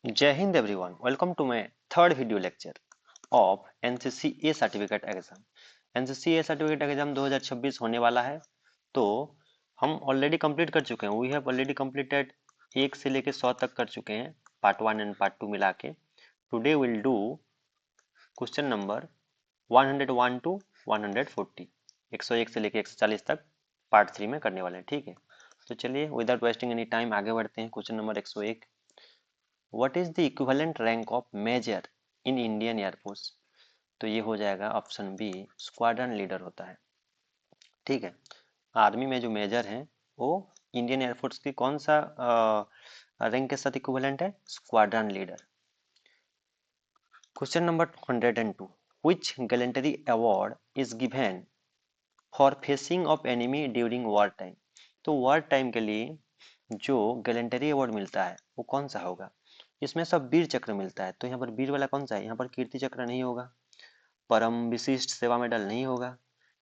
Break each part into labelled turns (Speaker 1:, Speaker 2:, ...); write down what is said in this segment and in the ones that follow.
Speaker 1: जय Hind everyone, welcome to my third video lecture of NCC A certificate exam. NCC A certificate exam 2026 होने वाला है। तो हम ऑलरेडी कंप्लीट कर चुके हैं। वी हैव ऑलरेडी कंप्लीटेड 1 से लेके 100 तक कर चुके हैं, पार्ट 1 एंड पार्ट 2 मिला के। Today will do question number 101 to 140, 101 से लेके 140 तक पार्ट 3 में करने वाले हैं। ठीक है, तो चलिए विदाउट वेस्टिंग एनी टाइम आगे बढ़ते हैं। Question number 101, what is the equivalent rank of major in Indian air force? तो ये हो जाएगा ऑप्शन बी, स्क्वाड्रन लीडर होता है। ठीक है, आर्मी में जो मेजर हैं वो इंडियन एयरफोर्स की कौन सा रैंक के साथ इक्विवेलेंट है? Squadron leader. Question number 102, which gallantry award is given for facing of enemy during war time? तो वॉर टाइम के लिए जो गैलेंटरी अवार्ड मिलता है वो कौन सा होगा? इसमें सब वीर चक्र मिलता है, तो यहाँ पर वीर वाला कौन सा है? यहाँ पर कीर्ति चक्र नहीं होगा, परम विशिष्ट सेवा मेडल नहीं होगा,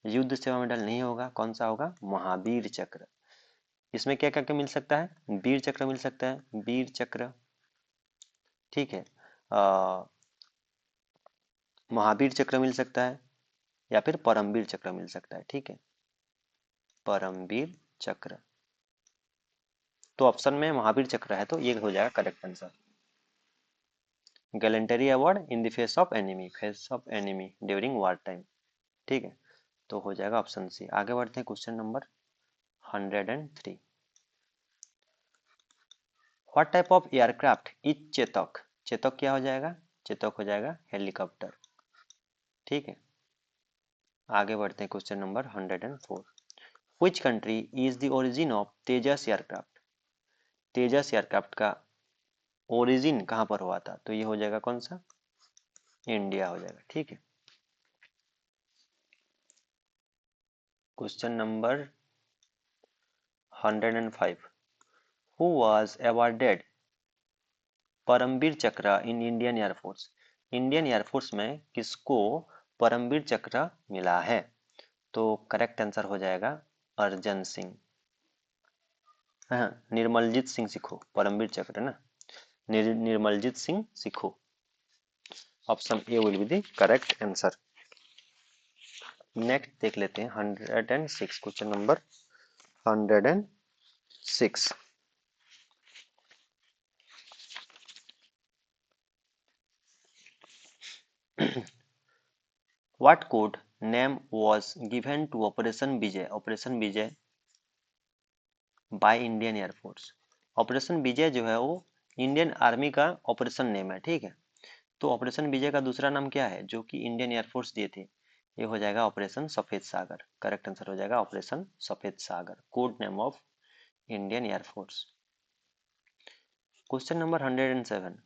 Speaker 1: युद्ध सेवा मेडल नहीं होगा, कौन सा होगा? महावीर चक्र। इसमें क्या क्या क्या मिल सकता है? वीर चक्र मिल सकता है, वीर चक्र। ठीक है, महावीर चक्र मिल सकता है या फिर परमवीर चक्र मिल सकता है। ठीक है, परमवीर चक्र। तो ऑप्शन में महावीर चक्र है, तो ये हो जाएगा correct answer. Gallantry award in the face of enemy during war time. ठीक है, तो हो जाएगा ऑप्शन सी। आगे बढ़ते हैं, question number 103, what type of aircraft is Chetak? Chetak क्या हो जाएगा? चेतक हो जाएगा हेलीकॉप्टर। ठीक है, आगे बढ़ते हैं, question number 104, which country is the origin of Tejas aircraft? Tejas aircraft का ओरिजिन कहाँ पर हुआ था? तो ये हो जाएगा कौन सा? इंडिया हो जाएगा। ठीक है, question number 105, who was awarded Paramvir Chakra in Indian air force? Indian air force में किसको परमवीर चक्र मिला है? तो करेक्ट आंसर हो जाएगा अर्जन सिंह। हाँ, निर्मलजीत सिंह सिखो, परमवीर चक्र ना, निर्मलजीत सिंह सिखो। Option A will be the correct answer. Next देख लेते हैं 106, question number 106, what code name was given to operation Vijay? Operation Vijay by Indian air force. Operation Vijay जो है वो इंडियन आर्मी का ऑपरेशन नेम है। ठीक है, तो ऑपरेशन विजय का दूसरा नाम क्या है जो कि इंडियन एयरफोर्स दिए थे? ये हो जाएगा ऑपरेशन सफेद सागर। करेक्ट आंसर हो जाएगा operation Safed Sagar, code name of Indian air force. Question number 107,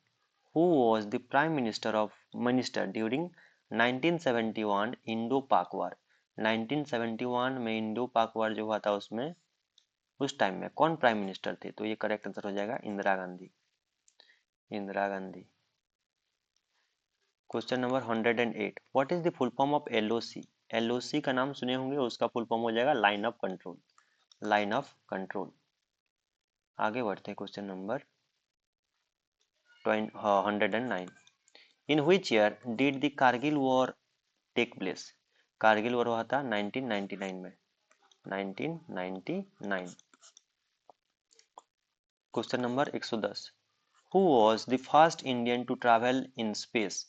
Speaker 1: who was the prime minister during 1971 Indo Pak war? 1971 में इंडो पाक वार जो हुआ था उसमें उस टाइम में कौन प्राइम मिनिस्टर थे? तो ये करेक्ट आंसर हो जाएगा Indira Gandhi. Indira Gandhi. Question number 108, what is the full form of LOC? LOC का नाम सुने होंगे, उसका फुल फॉर्म हो जाएगा line of control. Line of control. आगे बढ़ते हैं, question number 109, in which year did the Kargil war take place? Kargil war हुआ था 1999 में, 1999। Question number 110, who was the first Indian to travel in space?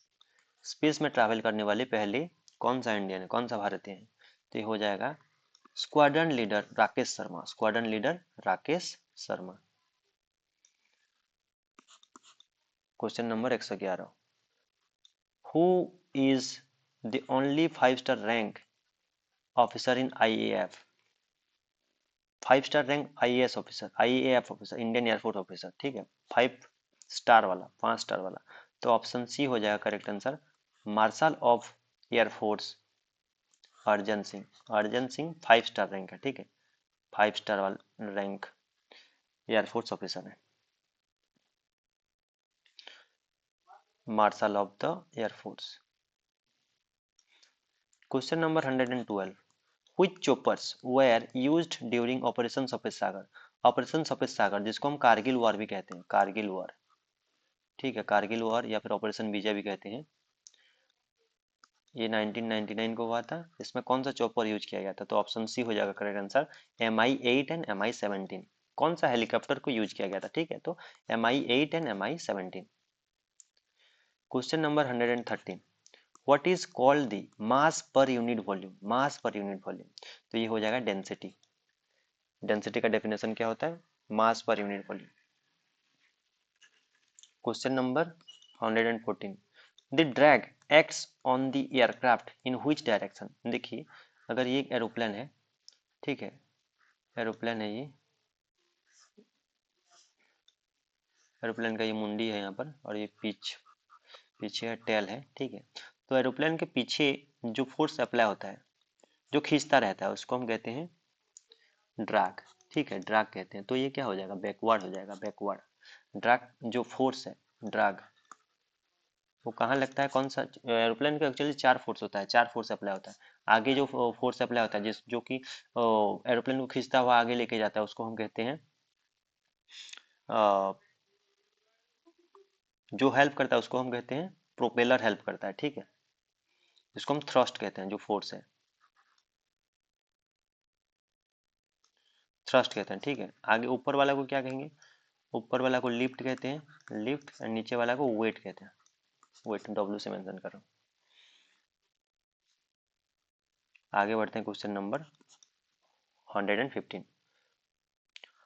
Speaker 1: Space में travel करने वाले पहले कौन सा इंडियन है, कौन सा भारतीय है? तो ये हो जाएगा squadron leader Rakesh Sharma. Squadron leader Rakesh Sharma. Question number 111, who is the only 5 star rank officer in IAF? 5 star rank IAS officer, IAF officer, Indian air force officer. ठीक है, 5 स्टार वाला, 5 स्टार वाला। तो ऑप्शन सी हो जाएगा correct answer, marshal of air force Arjan Singh. Arjan Singh 5 star rank है। ठीक है, 5 स्टार वाला रैंक एयरफोर्स ऑफिसर है, marshal of the air force. Question number 112, which choppers were used during operation Safed Sagar? Operation Safed सागर जिसको हम कारगिल वॉर भी कहते हैं, कारगिल वॉर। ठीक है, कारगिल वॉर या फिर ऑपरेशन विजय भी कहते हैं। ये 1999 को हुआ था। इसमें कौन सा चॉपर यूज किया गया था? तो ऑप्शन सी हो जाएगा correct answer, MI8 and MI17। कौन सा हेलीकॉप्टर को यूज किया गया था? ठीक है, तो MI8 and MI17। Question number 113, what is called the mass per unit volume? Mass per unit volume, तो ये हो जाएगा डेंसिटी। डेंसिटी का डेफिनेशन क्या होता है? Mass per unit volume. Question number 114, the drag acts on the aircraft in which direction? देखिए, अगर ये एक एरोप्लेन है, ठीक है, एरोप्लेन है ये, एरोप्लेन का ये मुंडी है यहाँ पर, और ये पीछे है, टेल है, ठीक है। तो एरोप्लेन के पीछे जो फोर्स अप्लाई होता है, जो खींचता रहता है, उसको हम कहते हैं ड्रैग। ठीक है, ड्रैग कहते हैं। तो ये क्या हो जाएगा? बैकवर्ड हो जाएगा, बैकवर्ड। ड्रैग जो फोर्स है, ड्रैग, वो कहाँ लगता है? कौन सा? एरोप्लेन का एक्चुअली चार फोर्स होता है, चार फोर्स अप्लाई होता है। आगे जो फोर्स अप्लाई होता है, जिस जो कि एरोप्लेन को खींचता हुआ आगे लेके जाता है, उसको हम कहते हैं अ, जो हेल्प करता है उसको हम कहते हैं प्रोपेलर हेल्प करता है। ठीक है, इसको हम थ्रस्ट कहते हैं, जो फोर्स है, थ्रस्ट कहते हैं। ठीक है, आगे ऊपर वाला को क्या कहेंगे? ऊपर वाला को लिफ्ट कहते हैं, लिफ्ट, और नीचे वाला को वेट कहते हैं, वेट, डब्ल्यू से मेंशन कर रहा हूँ। आगे बढ़ते हैं, question number 115,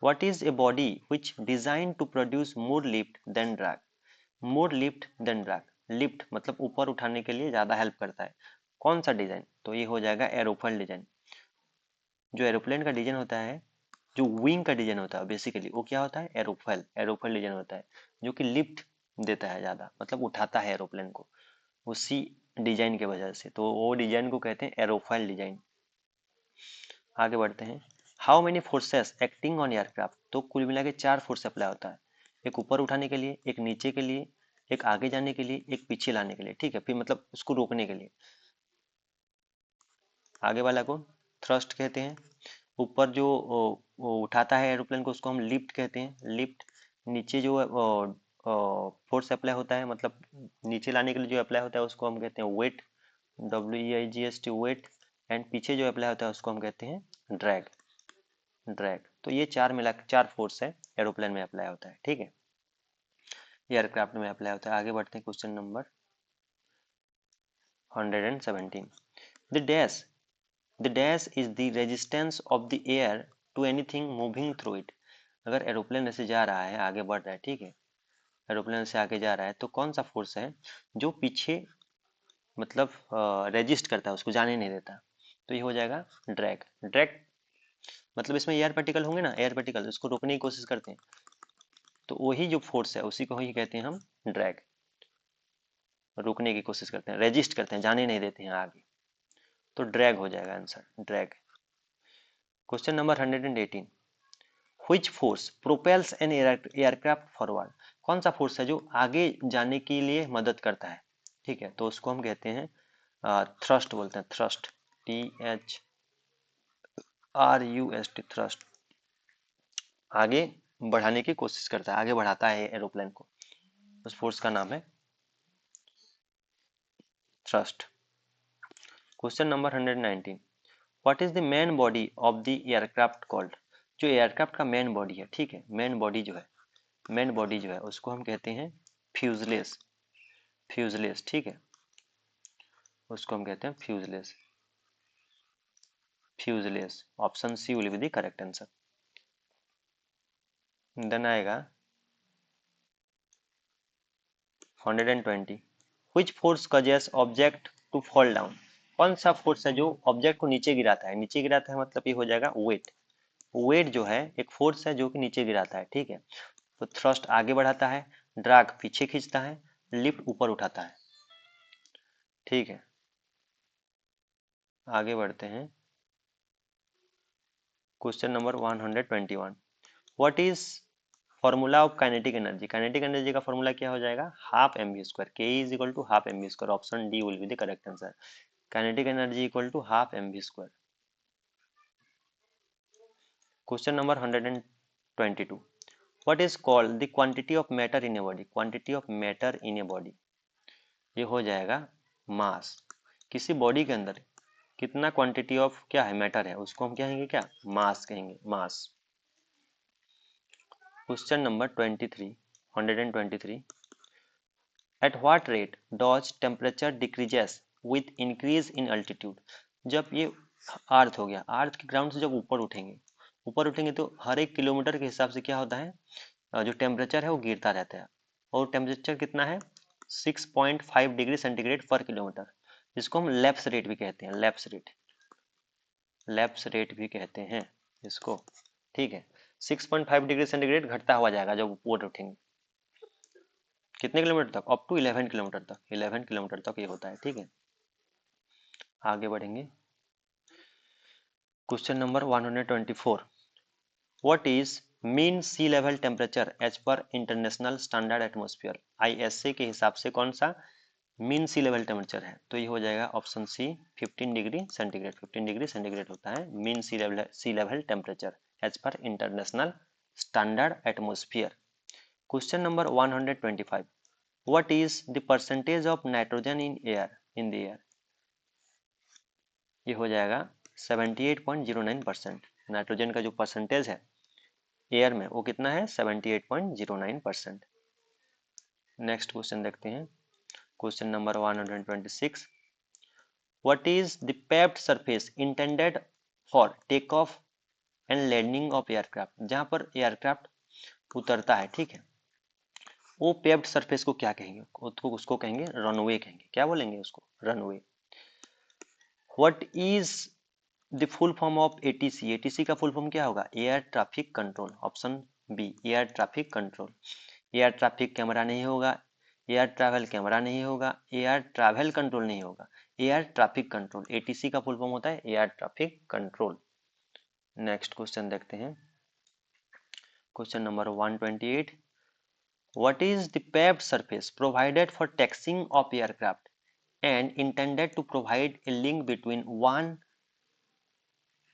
Speaker 1: what is a body which design to produce more lift than drag? More lift than drag, lift मतलब ऊपर उठाने के लिए ज्यादा हेल्प करता है। कौन सा डिजाइन? तो ये हो जाएगा एरोफॉइल डिजाइन। जो एरोप्लेन का डिजाइन होता है, जो विंग का डिजाइन होता है, बेसिकली वो क्या होता है? एरोफॉइल, एरोफॉइल डिजाइन होता है, जो कि लिफ्ट देता है ज्यादा, मतलब उठाता है एरोप्लेन को, उसी डिजाइन के वजह से। तो वो डिजाइन को कहते हैं एरोफॉइल डिजाइन। आगे बढ़ते हैं, how many forces acting on aircraft? तो कुल मिला के चार फोर्स अप्लाई होता है, एक ऊपर उठाने के लिए, एक नीचे के लिए, एक आगे जाने के लिए, एक पीछे लाने के लिए। ठीक है, फिर मतलब उसको रोकने के लिए। आगे वाला को थ्रस्ट कहते हैं, ऊपर जो वो उठाता है एरोप्लेन को, उसको हम लिफ्ट कहते हैं, लिफ्ट। नीचे जो फोर्स अप्लाई होता है, मतलब नीचे लाने के लिए जो अप्लाई होता है, उसको हम कहते हैं वेट, WEIGST, वेट। एंड पीछे जो अप्लाई होता है उसको हम कहते हैं ड्रैग, ड्रैग। तो ये चार मिला चार फोर्स है, एरोप्लेन में अप्लाई होता है। ठीक है, एयरक्राफ्ट में अप्लाई होता है। आगे बढ़ते हैं, question number 117, the dash, the dash is the resistance of the air to anything moving through it? अगर एरोप्लेन ऐसे जा रहा है, आगे बढ़ रहा है, ठीक है, एरोप्लेन से आगे जा रहा है, तो कौन सा फोर्स है जो पीछे मतलब रेजिस्ट करता है, उसको जाने नहीं देता? तो ये हो जाएगा ड्रैग। ड्रैग मतलब इसमें एयर पार्टिकल होंगे ना, एयर पार्टिकल, उसको रोकने की कोशिश करते हैं, तो वही जो फोर्स है उसी को ही कहते हैं हम ड्रैग। रोकने की कोशिश करते हैं, रेजिस्ट करते हैं, जाने नहीं देते हैं आगे, तो ड्रैग हो जाएगा answer, drag. Question number 118, which force propels an aircraft forward? कौन सा फोर्स है जो आगे जाने के लिए मदद करता है? ठीक है, तो उसको हम कहते हैं थ्रस्ट बोलते हैं, थ्रस्ट, THRUST, थ्रस्ट। आगे बढ़ाने की कोशिश करता है, आगे बढ़ाता है एरोप्लेन को, उस फोर्स का नाम है thrust. Question number 119, what is the main body of the aircraft called? जो एयरक्राफ्ट का मेन बॉडी है, ठीक है, मेन बॉडी जो है, मेन बॉडी जो है उसको हम कहते हैं फ्यूजलेस, फ्यूजलेस। ठीक है, उसको हम कहते हैं fuselage, fuselage. Option C will be the correct answer. Then आएगा 120, which force causes object to fall down? कौन सा फोर्स है जो ऑब्जेक्ट को नीचे गिराता है? नीचे गिराता है मतलब ये हो जाएगा वेट। वेट जो है एक फोर्स है जो कि नीचे गिराता है। ठीक है, तो थ्रस्ट आगे बढ़ाता है, ड्रैग पीछे खींचता है, लिफ्ट ऊपर उठाता है। ठीक है, आगे बढ़ते हैं, question number 121, what is formula of kinetic energy? Kinetic energy का फॉर्मूला क्या हो जाएगा? Half M V square, K is equal to half M V square. Option D will be the correct answer, kinetic energy equal to half M V square. Question number 122, what is called the quantity of matter in a body, quantity of matter in a body, ये हो जाएगा मास। किसी body के अंदर कितना quantity of क्या है, matter है, उसको हम क्या कहेंगे, क्या, मास कहेंगे, mass. Question number 23, 123, at what rate does temperature decreases with increase in altitude. जब ये अर्थ हो गया, अर्थ के ग्राउंड से जब ऊपर उठेंगे तो हर एक किलोमीटर के हिसाब से क्या होता है, जो टेम्परेचर है वो गिरता रहता है। और टेम्परेचर कितना है, 6.5 डिग्री सेंटीग्रेड पर किलोमीटर। इसको हम लैप्स रेट भी कहते हैं, लैप्स रेट भी कहते हैं इसको, ठीक है। 6.5 डिग्री सेंटीग्रेड घटता हुआ जाएगा जब ऊपर उठेंगे, कितने किलोमीटर तक, अप टू 11 किलोमीटर तक, 11 किलोमीटर तक ये होता है, ठीक है। आगे बढ़ेंगे। Question number 124, what is mean sea level temperature as per international standard atmosphere, ISA के हिसाब से कौन सा मीन सी लेवल टेम्परेचर है, तो ये हो जाएगा option C 15 degree centigrade, 15 degree centigrade होता है mean sea level temperature as per international standard atmosphere. Question number 125, what is the percentage of nitrogen in air, in the air, ये हो जाएगा 78.09%। नाइट्रोजन का जो परसेंटेज है एयर में वो कितना है, 78.09%। नेक्स्ट क्वेश्चन देखते हैं। Question number 126, what is the paved surface intended for take off and landing of aircraft, जहां पर एयरक्राफ्ट उतरता है, ठीक है, वो पेव्ड सरफेस को क्या कहेंगे, उसको कहेंगे रनवे कहेंगे, क्या बोलेंगे उसको, runway. What is the full form of ATC, ATC का फुल फॉर्म क्या होगा, air traffic control, option B air traffic control. Air traffic camera नहीं होगा, एयर ट्रैवल कैमरा नहीं होगा, एयर ट्रैवल कंट्रोल नहीं होगा, एयर ट्रैफिक कंट्रोल, एटीसी का फुल फॉर्म होता है air traffic control. Next question देखते हैं। Question number 128, what is the paved surface provided for taxiing of aircraft and intended to provide a link between one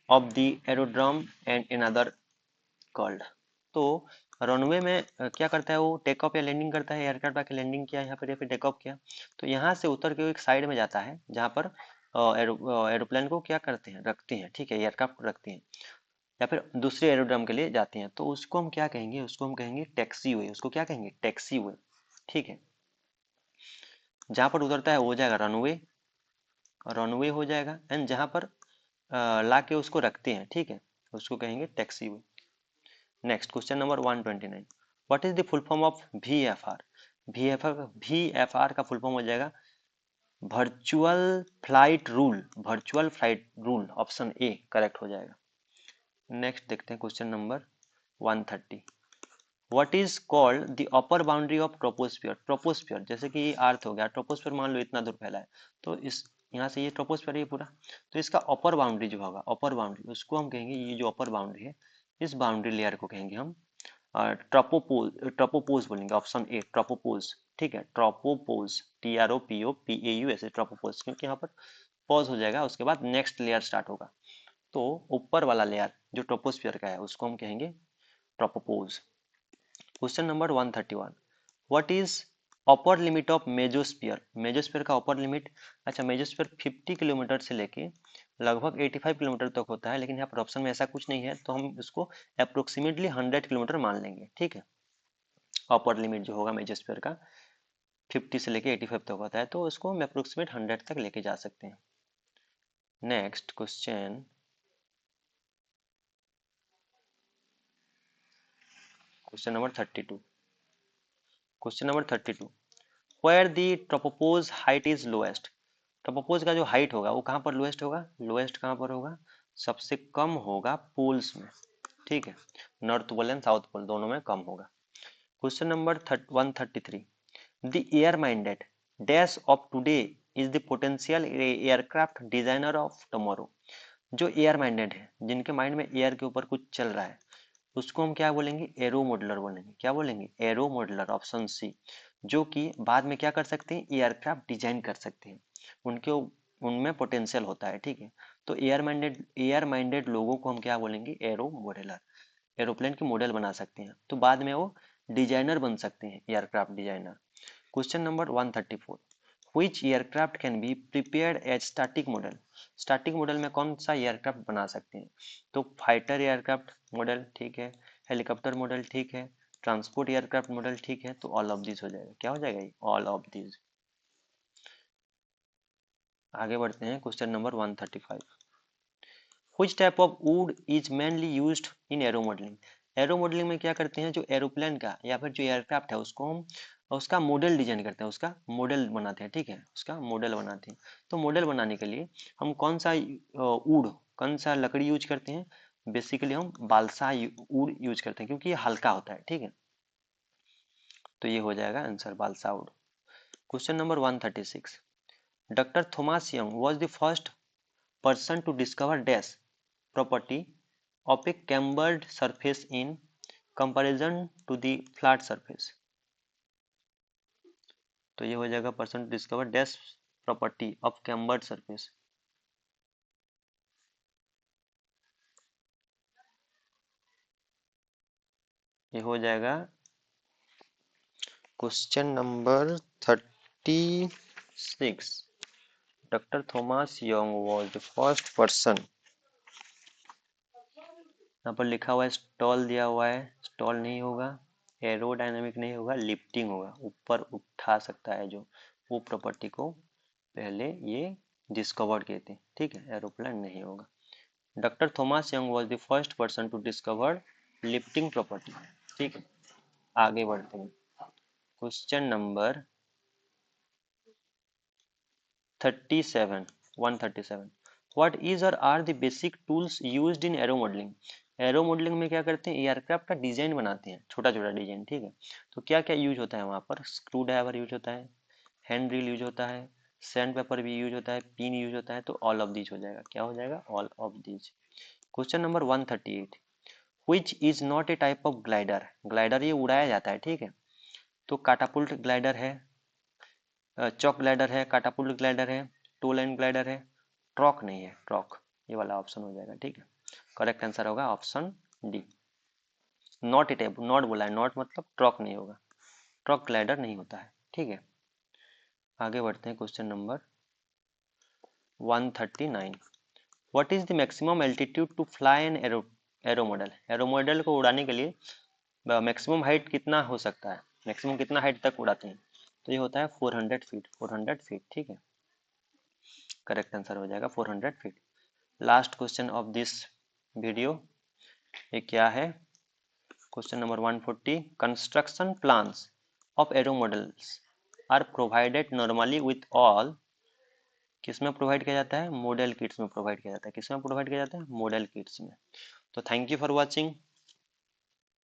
Speaker 1: of the aerodrome and another called. तो runway में क्या करता है, वो take off या landing करता है, एयरक्राफ्ट आके लैंडिंग किया यहाँ पर या फिर टेक ऑफ किया, तो यहाँ से उतर के वो एक साइड में जाता है जहाँ पर एरोप्लेन को क्या करते हैं, रखते हैं, ठीक है, एयरक्राफ्ट को रखते हैं, या फिर दूसरे एरोड्रम के लिए जाते हैं, तो उसको हम क्या कहेंगे, उसको हम कहेंगे टैक्सी वे, उसको क्या कहेंगे, टैक्सी वे, ठीक है। जहाँ पर उतरता है वो हो जाएगा रनवे, रनवे हो जाएगा, एंड जहाँ पर ला के उसको रखते हैं, ठीक है, उसको कहेंगे taxi way. Next question number 129, what is the full form of VFR, VFR का फुल फॉर्म हो जाएगा virtual flight rule, virtual flight rule, option A correct हो जाएगा। नेक्स्ट देखते हैं question number 130, what is called the upper boundary of troposphere, troposphere जैसे कि अर्थ हो गया, ट्रोपोस्फियर मान लो इतना दूर फैला है, तो इस यहाँ से ये ट्रोपोस्फियर है पूरा, तो इसका अपर बाउंड्री जो होगा, अपर बाउंड्री उसको हम कहेंगे, ये जो अपर बाउंड्री है इस बाउंड्री लेयर को कहेंगे हम ट्रोपोपोज, ट्रोपोपोज बोलेंगे, ऑप्शन ए ट्रोपोपोज, ठीक है, ट्रोपोपोज, TROPOPAU ऐसे ट्रोपोपोज, क्योंकि यहाँ पर पॉज हो जाएगा, उसके बाद नेक्स्ट लेयर स्टार्ट होगा, तो ऊपर वाला लेयर जो ट्रोपोस्फियर का है उसको हम कहेंगे tropopause. Question number 131, what is upper limit of mesosphere, mesosphere का अपर लिमिट, अच्छा मेजोस्फीयर 50 किलोमीटर से लेके लगभग 85 किलोमीटर तक होता है, लेकिन यहाँ पर ऑप्शन में ऐसा कुछ नहीं है, तो हम इसको अप्रोक्सीमेटली 100 किलोमीटर मान लेंगे, ठीक है। अपर लिमिट जो होगा मेजोस्फीयर का 50 से लेके 85 तक होता है, तो इसको हम अप्रोक्सीमेट 100 तक लेके जा सकते हैं। Next question, question number 32, question number 32, where the tropopause height is lowest, tropopause का जो हाइट होगा वो कहाँ पर लोएस्ट होगा, लोएस्ट कहाँ पर होगा, सबसे कम होगा पोल्स में, ठीक है, north pole and south pole दोनों में कम होगा। Question number 133, the air minded dash of today is the potential aircraft designer of tomorrow, जो एयर माइंडेड है, जिनके माइंड में एयर के ऊपर कुछ चल रहा है, उसको हम क्या बोलेंगे, एरो मॉडलर बोलेंगे, क्या बोलेंगे, एरो मॉडलर, ऑप्शन सी, जो कि बाद में क्या कर सकते हैं, एयरक्राफ्ट डिजाइन कर सकते हैं, उनके उनमें पोटेंशियल होता है, ठीक है, तो एयर माइंडेड लोगों को हम क्या बोलेंगे, एरो मॉडलर। एरोप्लेन की मॉडल बना सकते हैं, तो बाद में वो डिजाइनर बन सकते हैं, aircraft designer. Question number 134, which aircraft can be prepared as static model. Static model में कौन सा एयरक्राफ्ट बना सकते हैं, तो फाइटर एयरक्राफ्ट मॉडल ठीक है, हेलीकॉप्टर मॉडल ठीक है, ट्रांसपोर्ट एयरक्राफ्ट मॉडल ठीक है, तो ऑल ऑफ दिस हो जाएगा। क्या हो जाएगा ये, ऑल ऑफ दिस। आगे बढ़ते हैं, question number 135, which type of would is mainly used in aero modelling. Aero modelling में क्या करते हैं, जो एरोप्लेन का या फिर जो एयरक्राफ्ट है उसको हम उसका मॉडल डिजाइन करते हैं, उसका मॉडल बनाते हैं, ठीक है, उसका मॉडल बनाते हैं। तो मॉडल बनाने के लिए हम कौन सा वुड, कौन सा लकड़ी यूज करते हैं, बेसिकली हम बालसा वुड यूज करते हैं, क्योंकि ये हल्का होता है, ठीक है। तो ये हो जाएगा answer, balsa would. Question number 136, doctor Thomas Young was the first person to discover dash property of a cambered surface in comparison to the flat surface। तो ये हो जाएगा person to discover dash property of cambered surface। ये हो जाएगा question number 36, doctor Thomas Young was the first person. यहाँ पर लिखा हुआ है स्टॉल दिया हुआ है, स्टॉल नहीं होगा, एरोडायनेमिक नहीं होगा, लिफ्टिंग होगा, ऊपर उठा सकता है जो, वो प्रॉपर्टी को पहले ये डिस्कवर किए थे, ठीक है, एरोप्लेन नहीं होगा। Doctor Thomas Young was the first person to discover lifting property, ठीक है। आगे बढ़ते हैं, क्वेश्चन नंबर 37, 137, व्हाट इज और are the basic tools used in aero modelling. Aero modelling में क्या करते हैं, एयरक्राफ्ट का डिजाइन बनाते हैं, छोटा छोटा डिजाइन, ठीक है। तो क्या क्या यूज होता है वहां पर, स्क्रू ड्राइवर यूज होता है, हैंड ड्रिल यूज होता है, सैंड पेपर भी यूज होता है, पिन यूज होता है, तो ऑल ऑफ दिस हो जाएगा। क्या हो जाएगा, all of this. Question number 138, which is not a type of glider. Glider ये उड़ाया जाता है, ठीक है, तो काटापुल्ट ग्लाइडर है, चॉक ग्लाइडर है, काटापुल्ट ग्लाइडर है, टू लाइन ग्लाइडर है, ट्रॉक नहीं है, ट्रॉक ये वाला ऑप्शन हो जाएगा, ठीक है। करेक्ट आंसर होगा option D. Not a type, not बोला है, नॉट मतलब ट्रॉक नहीं होगा, ट्रॉक ग्लाइडर नहीं होता है, ठीक है। आगे बढ़ते हैं, question number 139, what is the maximum altitude to fly an aero model. Aero model को उड़ाने के लिए मैक्सिमम हाइट कितना हो सकता है, मैक्सिमम कितना हाइट तक उड़ाते हैं, तो ये होता है 400 फीट, 400 फीट, ठीक है। करेक्ट आंसर हो जाएगा 400 feet. Last question of this video, ये क्या है, question number 140, construction plans of aero models are provided normally with all. किसमें प्रोवाइड किया जाता है, मॉडल किट्स में प्रोवाइड किया जाता है, किसमें प्रोवाइड किया जाता है, मॉडल किट्स में। तो थैंक यू फॉर वॉचिंग।